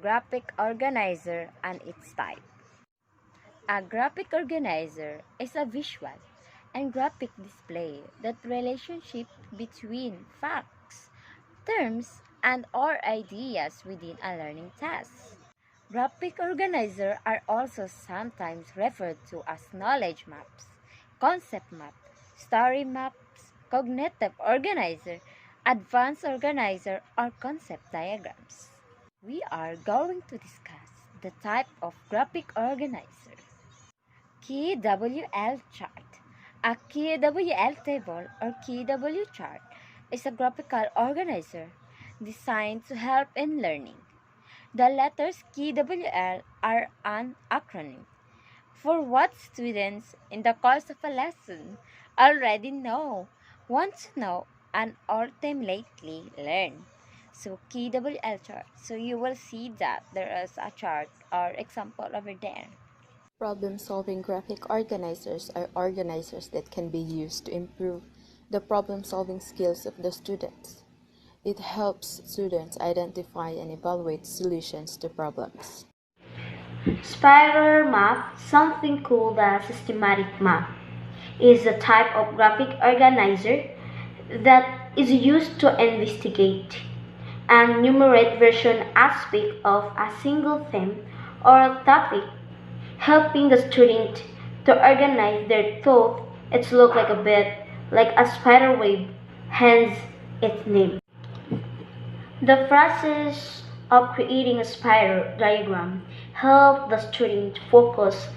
graphic organizer and its type. A graphic organizer is a visual and graphic display that relationship between facts, terms, and or ideas within a learning task. Graphic organizers are also sometimes referred to as knowledge maps, concept map, story maps, cognitive organizer, advanced organizer, or concept diagrams. We are going to discuss the type of graphic organizer. KWL chart. A KWL table or KW chart is a graphical organizer designed to help in learning. The letters KWL are an acronym for what students in the course of a lesson already know, want to know, and ultimately learn. So KWL chart. So you will see that there is a chart or example over there. Problem-solving graphic organizers are organizers that can be used to improve the problem-solving skills of the students. It helps students identify and evaluate solutions to problems. Spider map, something called a systematic map, is a type of graphic organizer that is used to investigate and enumerate version aspect of a single theme or topic, helping the student to organize their thought. It looks like a bit like a spider web, hence its name. The process of creating a spiral diagram helps the student focus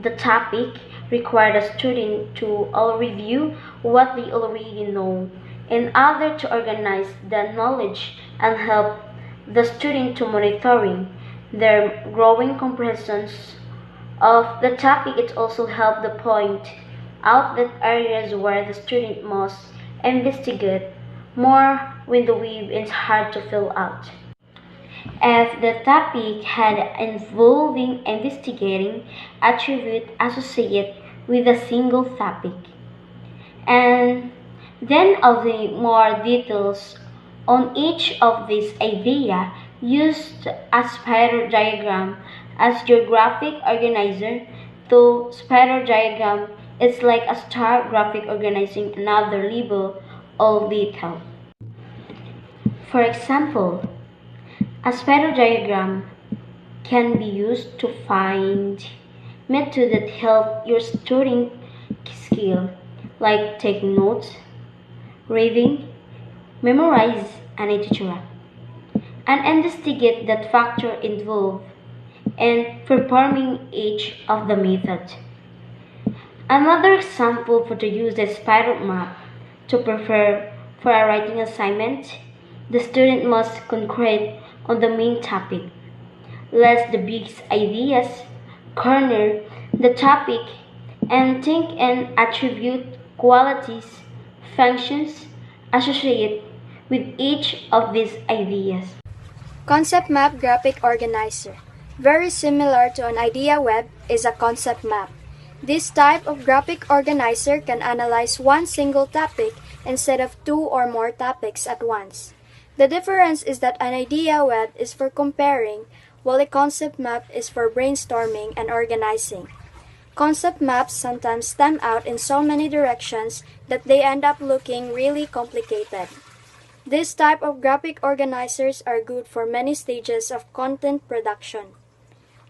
the topic, require the student to all review what they already know in order to organize the knowledge and help the student to monitoring their growing comprehensions of the topic. It also helps the point out that areas where the student must investigate more when the web is hard to fill out. If the topic had involving investigating attribute associated with a single topic, and then of the more details on each of these idea used a spiral diagram as your graphic organizer. Though spiral diagram is like a star graphic organizing another level of detail. For example, a spiral diagram can be used to find methods that help your student skill, like taking notes, reading, memorize, and etc. And investigate that factor involved in performing each of the methods. Another example for the use of spiral map to prepare for a writing assignment, the student must concentrate on the main topic, lest the big ideas corner the topic and think and attribute qualities, functions associated with each of these ideas. Concept Map Graphic Organizer. Very similar to an idea web is a concept map. This type of graphic organizer can analyze one single topic instead of two or more topics at once. The difference is that an idea web is for comparing, while a concept map is for brainstorming and organizing. Concept maps sometimes stem out in so many directions that they end up looking really complicated. This type of graphic organizers are good for many stages of content production,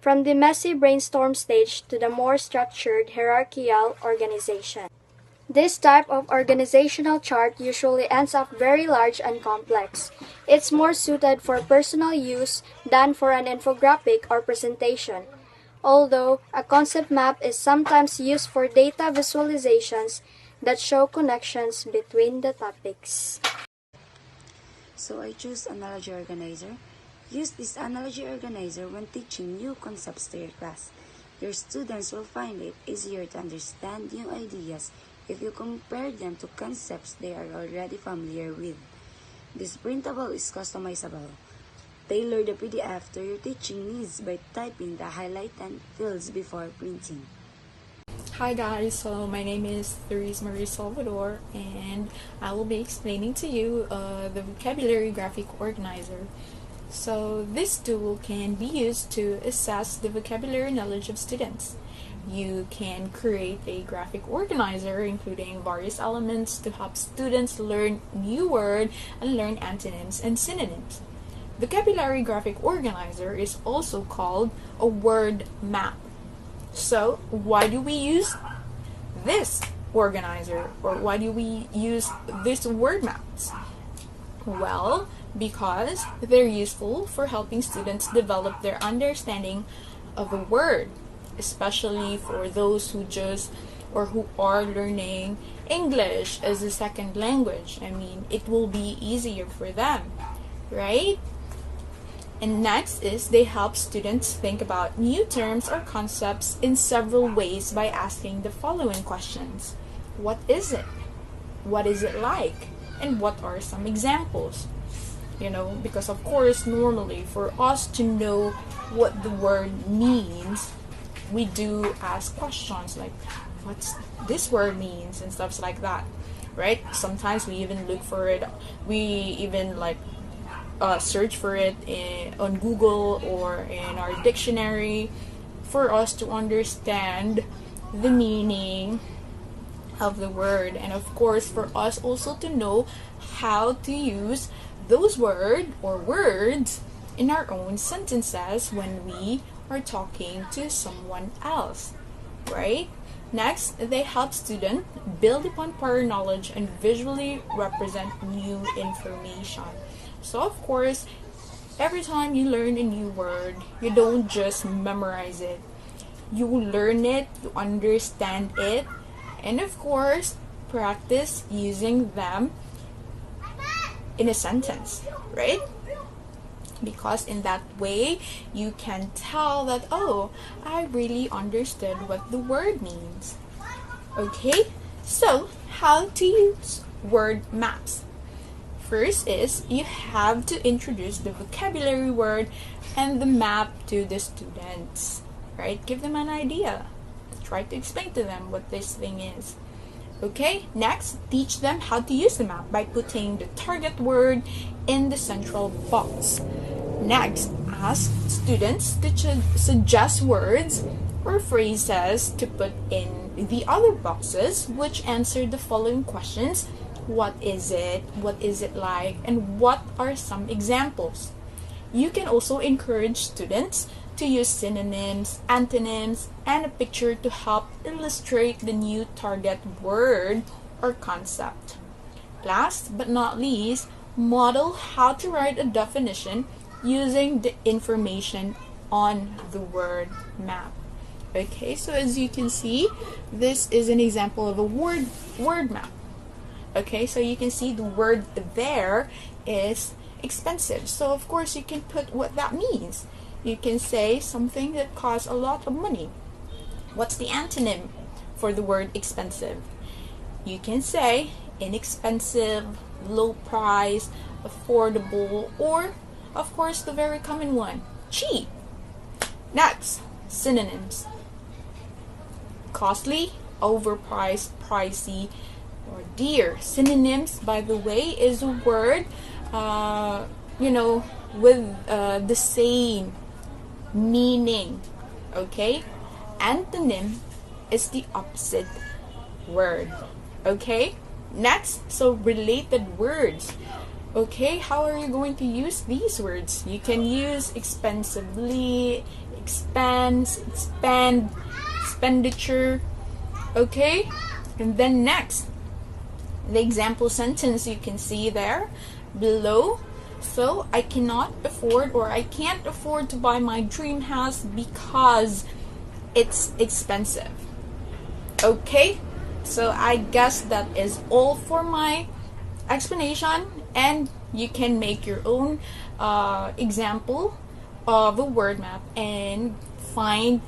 from the messy brainstorm stage to the more structured hierarchical organization. This type of organizational chart usually ends up very large and complex. It's more suited for personal use than for an infographic or presentation, although a concept map is sometimes used for data visualizations that show connections between the topics. So I choose Analogy Organizer. Use this Analogy Organizer when teaching new concepts to your class. Your students will find it easier to understand new ideas if you compare them to concepts they are already familiar with. This printable is customizable. Tailor the PDF to your teaching needs by typing the highlighted fields before printing. Hi guys, so my name is Therese Marie Salvador and I will be explaining to you the vocabulary graphic organizer. So this tool can be used to assess the vocabulary knowledge of students. You can create a graphic organizer including various elements to help students learn new words and learn antonyms and synonyms. Vocabulary graphic organizer is also called a word map. So why do we use this organizer, or why do we use these word maps? Well, because they're useful for helping students develop their understanding of a word, especially for those who are learning English as a second language. I mean, it will be easier for them, right? And next is they help students think about new terms or concepts in several ways by asking the following questions. What is it? What is it like? And what are some examples? Because of course, normally for us to know what the word means, we do ask questions like, what's this word means, and stuff like that, right? Sometimes we even look for it. We even search for it on Google or in our dictionary for us to understand the meaning of the word, and of course for us also to know how to use those words in our own sentences when we are talking to someone else, right? Next, they help students build upon prior knowledge and visually represent new information. So of course, every time you learn a new word, you don't just memorize it. You learn it, you understand it, and of course, practice using them in a sentence, right? Because in that way, you can tell that, oh, I really understood what the word means. Okay, so how to use word maps? First is you have to introduce the vocabulary word and the map to the students, right? Give them an idea. Try to explain to them what this thing is. Okay, next, teach them how to use the map by putting the target word in the central box. Next, ask students to suggest words or phrases to put in the other boxes, which answer the following questions. What is it? What is it like? And what are some examples? You can also encourage students to use synonyms, antonyms, and a picture to help illustrate the new target word or concept. Last but not least, model how to write a definition using the information on the word map. Okay, so as you can see, this is an example of a word map. Okay, so you can see the word there is expensive. So of course you can put what that means. You can say something that costs a lot of money. What's the antonym for the word expensive? You can say inexpensive, low price, affordable, or of course the very common one, cheap. Next, synonyms. Costly, overpriced, pricey, or dear. Synonyms, by the way, is a word with the same meaning. Okay, antonym is the opposite word. Okay, next, so related words. Okay, how are you going to use these words? You can use expensively, expense, expand, expenditure. Okay, and then next, the example sentence you can see there below. So I cannot afford, or I can't afford to buy my dream house because it's expensive. Okay, so I guess that is all for my explanation, and you can make your own example of a word map and find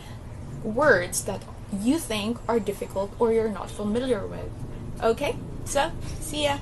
words that you think are difficult or you're not familiar with. Okay, so see ya.